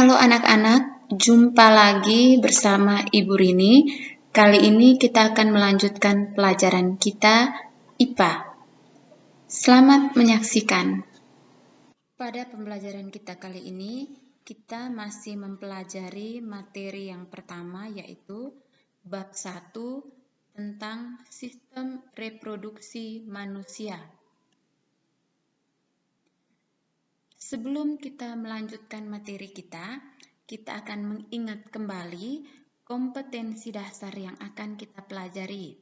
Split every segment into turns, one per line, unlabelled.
Halo anak-anak, jumpa lagi bersama Ibu Rini. Kali ini kita akan melanjutkan pelajaran kita IPA. Selamat menyaksikan. Pada pembelajaran kita kali ini, kita masih mempelajari materi yang pertama, yaitu bab 1 tentang sistem reproduksi manusia. Sebelum kita melanjutkan materi kita akan mengingat kembali kompetensi dasar yang akan kita pelajari.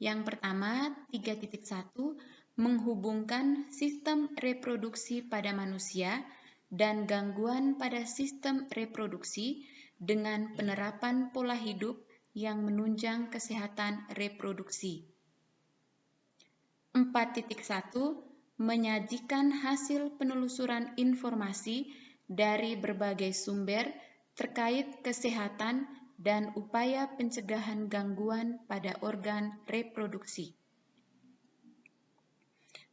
Yang pertama, 3.1, menghubungkan sistem reproduksi pada manusia dan gangguan pada sistem reproduksi dengan penerapan pola hidup yang menunjang kesehatan reproduksi. 4.1, menyajikan hasil penelusuran informasi dari berbagai sumber terkait kesehatan dan upaya pencegahan gangguan pada organ reproduksi.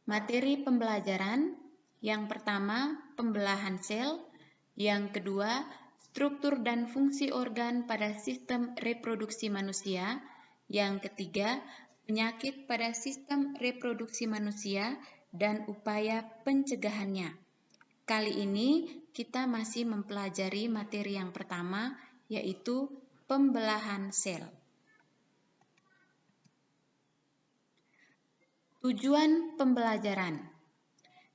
Materi pembelajaran yang pertama, pembelahan sel, yang kedua, struktur dan fungsi organ pada sistem reproduksi manusia, yang ketiga, penyakit pada sistem reproduksi manusia dan upaya pencegahannya. Kali ini kita masih mempelajari materi yang pertama, yaitu pembelahan sel. Tujuan pembelajaran.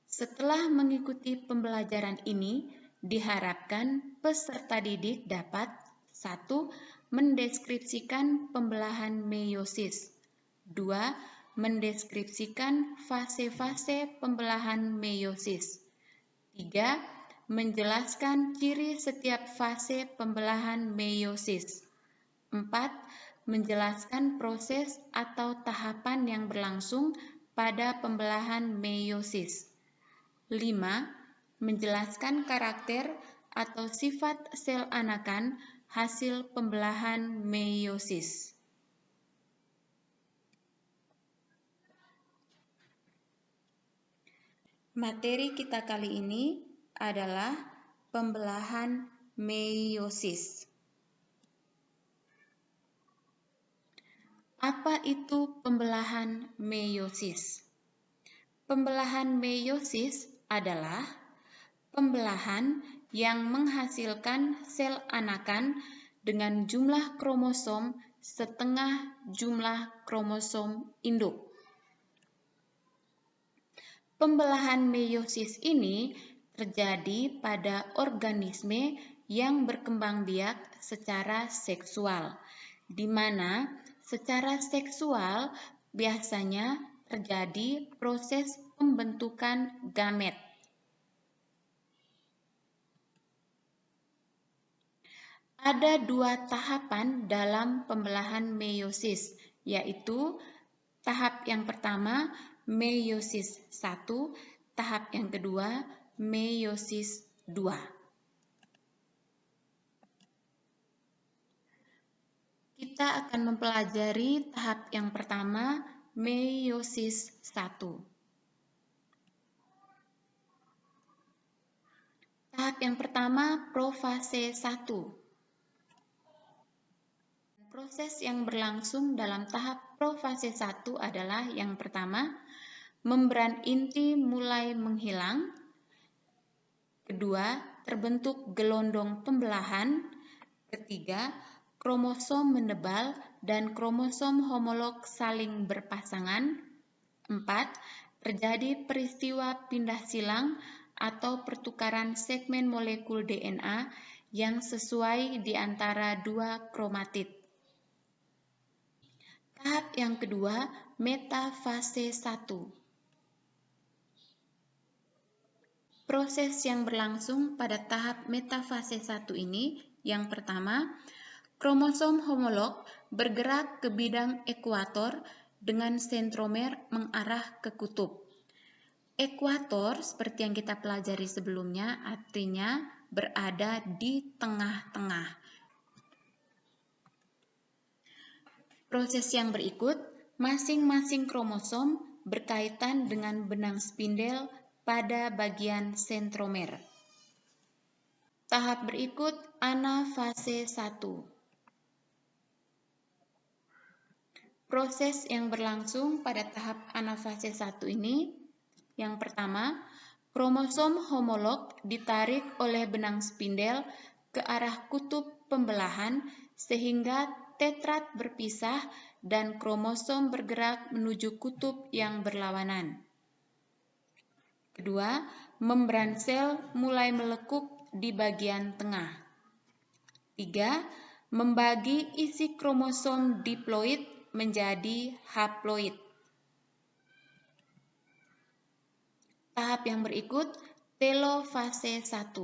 Setelah mengikuti pembelajaran ini, diharapkan peserta didik dapat 1. Mendeskripsikan pembelahan meiosis. 2. Mendeskripsikan fase-fase pembelahan meiosis. 3. Menjelaskan ciri setiap fase pembelahan meiosis. 4. Menjelaskan proses atau tahapan yang berlangsung pada pembelahan meiosis. 5. Menjelaskan karakter atau sifat sel anakan hasil pembelahan meiosis. Materi kita kali ini adalah pembelahan meiosis. Apa itu pembelahan meiosis? Pembelahan meiosis adalah pembelahan yang menghasilkan sel anakan dengan jumlah kromosom setengah jumlah kromosom induk. Pembelahan meiosis ini terjadi pada organisme yang berkembang biak secara seksual, di mana secara seksual biasanya terjadi proses pembentukan gamet. Ada 2 tahapan dalam pembelahan meiosis, yaitu tahap yang pertama meiosis 1, tahap yang kedua meiosis 2. Kita akan mempelajari tahap yang pertama meiosis 1. Tahap yang pertama profase 1. Proses yang berlangsung dalam tahap profase 1 adalah yang pertama, membran inti mulai menghilang. Kedua, terbentuk gelondong pembelahan. Ketiga, kromosom menebal dan kromosom homolog saling berpasangan. 4. Terjadi peristiwa pindah silang atau pertukaran segmen molekul DNA yang sesuai di antara 2 kromatid. Tahap yang kedua, metafase 1. Proses yang berlangsung pada tahap metafase 1 ini, yang pertama, kromosom homolog bergerak ke bidang ekuator dengan sentromer mengarah ke kutub. Ekuator, seperti yang kita pelajari sebelumnya, artinya berada di tengah-tengah. Proses yang berikut, masing-masing kromosom berkaitan dengan benang spindel pada bagian sentromer. Tahap berikut anafase 1. Proses yang berlangsung pada tahap anafase 1 ini, yang pertama, kromosom homolog ditarik oleh benang spindel ke arah kutub pembelahan sehingga tetrat berpisah dan kromosom bergerak menuju kutub yang berlawanan. Kedua, membran sel mulai melekuk di bagian tengah. 3. Membagi isi kromosom diploid menjadi haploid. Tahap yang berikut, telofase 1.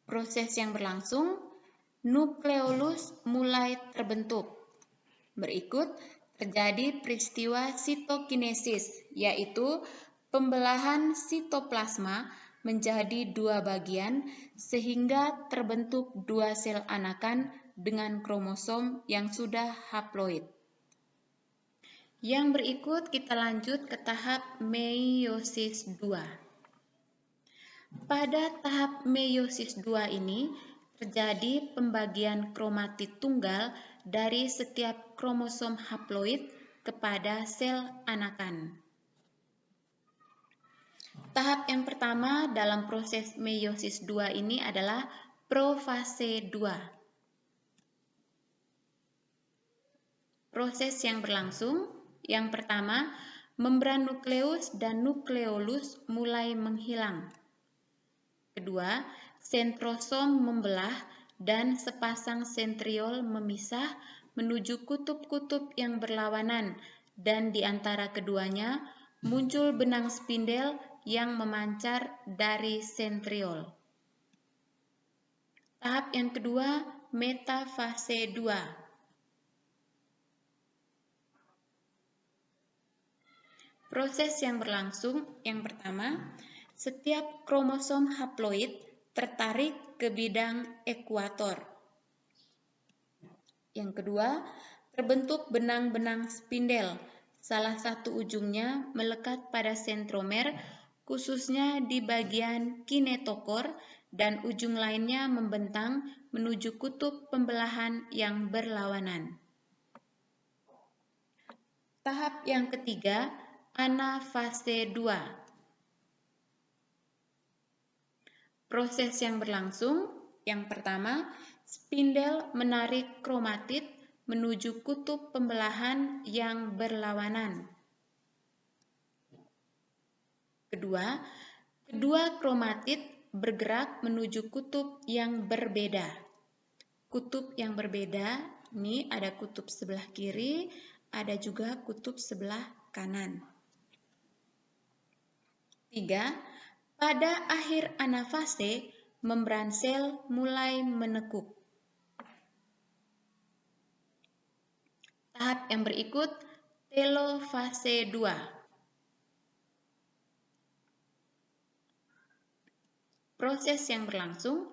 Proses yang berlangsung, nukleolus mulai terbentuk. Berikut terjadi peristiwa sitokinesis, yaitu pembelahan sitoplasma menjadi dua bagian sehingga terbentuk dua sel anakan dengan kromosom yang sudah haploid. Yang berikut kita lanjut ke tahap meiosis 2. Pada tahap meiosis 2 ini terjadi pembagian kromatid tunggal dari setiap kromosom haploid kepada sel anakan. Tahap yang pertama dalam proses meiosis 2 ini adalah profase 2. Proses yang berlangsung, yang pertama, membran nukleus dan nukleolus mulai menghilang. Kedua, sentrosom membelah dan sepasang sentriol memisah menuju kutub-kutub yang berlawanan dan di antara keduanya muncul benang spindel yang memancar dari sentriol. Tahap yang kedua, metafase 2. Proses yang berlangsung, yang pertama, setiap kromosom haploid tertarik ke bidang ekuator. Yang kedua, terbentuk benang-benang spindel. Salah satu ujungnya melekat pada sentromer, khususnya di bagian kinetokor, dan ujung lainnya membentang menuju kutub pembelahan yang berlawanan. Tahap yang ketiga, anafase 2. Proses yang berlangsung, yang pertama, spindel menarik kromatid menuju kutub pembelahan yang berlawanan. Kedua kromatid bergerak menuju kutub yang berbeda. Kutub yang berbeda, ini ada kutub sebelah kiri, ada juga kutub sebelah kanan. 3. Pada akhir anafase, membran sel mulai menekuk. Tahap yang berikut, telofase 2. Proses yang berlangsung,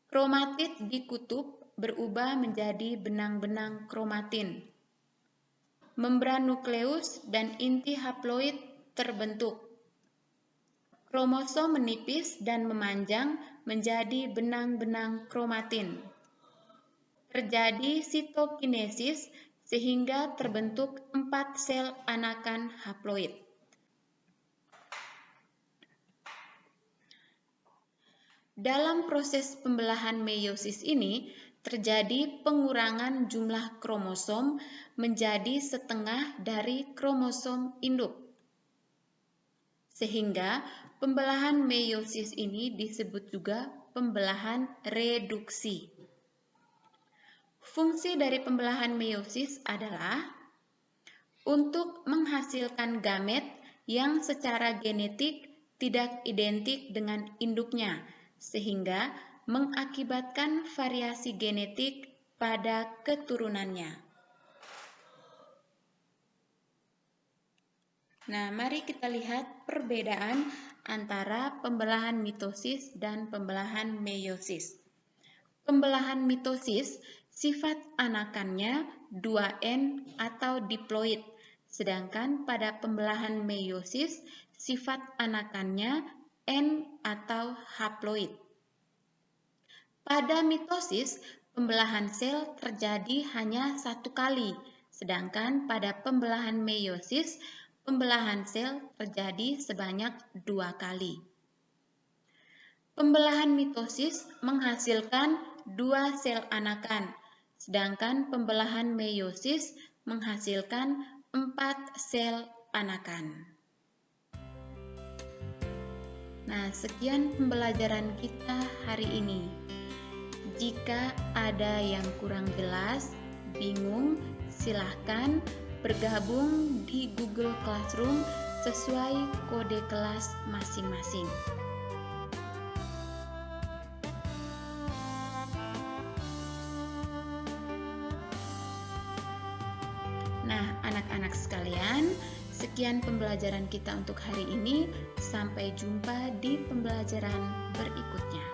kromatid di kutub berubah menjadi benang-benang kromatin. Membran nukleus dan inti haploid terbentuk. Kromosom menipis dan memanjang menjadi benang-benang kromatin. Terjadi sitokinesis sehingga terbentuk 4 sel anakan haploid. Dalam proses pembelahan meiosis ini, terjadi pengurangan jumlah kromosom menjadi setengah dari kromosom induk. Sehingga pembelahan meiosis ini disebut juga pembelahan reduksi. Fungsi dari pembelahan meiosis adalah untuk menghasilkan gamet yang secara genetik tidak identik dengan induknya, sehingga mengakibatkan variasi genetik pada keturunannya. Nah, mari kita lihat perbedaan antara pembelahan mitosis dan pembelahan meiosis. Pembelahan mitosis, sifat anakannya 2N atau diploid, sedangkan pada pembelahan meiosis, sifat anakannya N atau haploid. Pada mitosis, pembelahan sel terjadi hanya satu kali, sedangkan pada pembelahan meiosis, pembelahan sel terjadi sebanyak 2 kali. Pembelahan mitosis menghasilkan 2 sel anakan, sedangkan pembelahan meiosis menghasilkan 4 sel anakan. Nah, sekian pembelajaran kita hari ini. Jika ada yang kurang jelas, bingung, silahkan bergabung di Google Classroom sesuai kode kelas masing-masing. Nah, anak-anak sekalian, sekian pembelajaran kita untuk hari ini. Sampai jumpa di pembelajaran berikutnya.